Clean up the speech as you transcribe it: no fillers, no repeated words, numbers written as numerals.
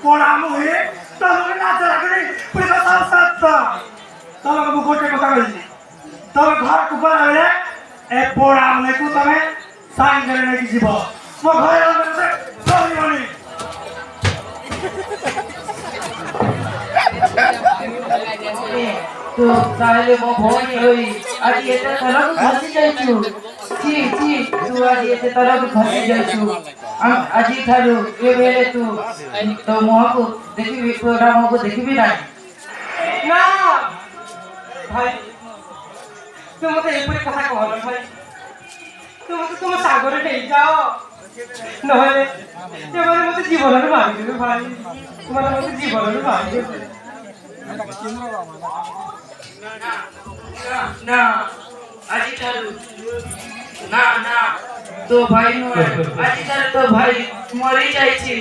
ପଢା ମୁହିଁ ତମକୁ ନାଚ ରଖି ପୁଣି କଥା ସାତ ତମକୁ ମୁଁ ଗୋଟେ କଥା କହିଛି ତମେ ଘରକୁ ଗଲାବେଳେ ଏ ପଢା ମୁହିଁକୁ ତମେ ସାଙ୍ଗରେ ନେଇକି ଯିବ ମୋ ଘରେ ରହିବନି तो ताहले मो भोनी होई आज एते तरक घसी जाइछु छी तू आज एते तरक घसी जाइछु आज थारु ए बेले तू तो मोहको देखिबी तोरा मोहको देखिबी ना ना भाई तुम मते एपरी कथा कहल भाई तुम सागरे नै जाओ नहले एबारे मते जीवन रे मारि देबे भाई तुम्हारे मते जीवन रे मारि देबे ना आज थारु ना तो भाई नो आज थारु तो भाई मरी जाइछि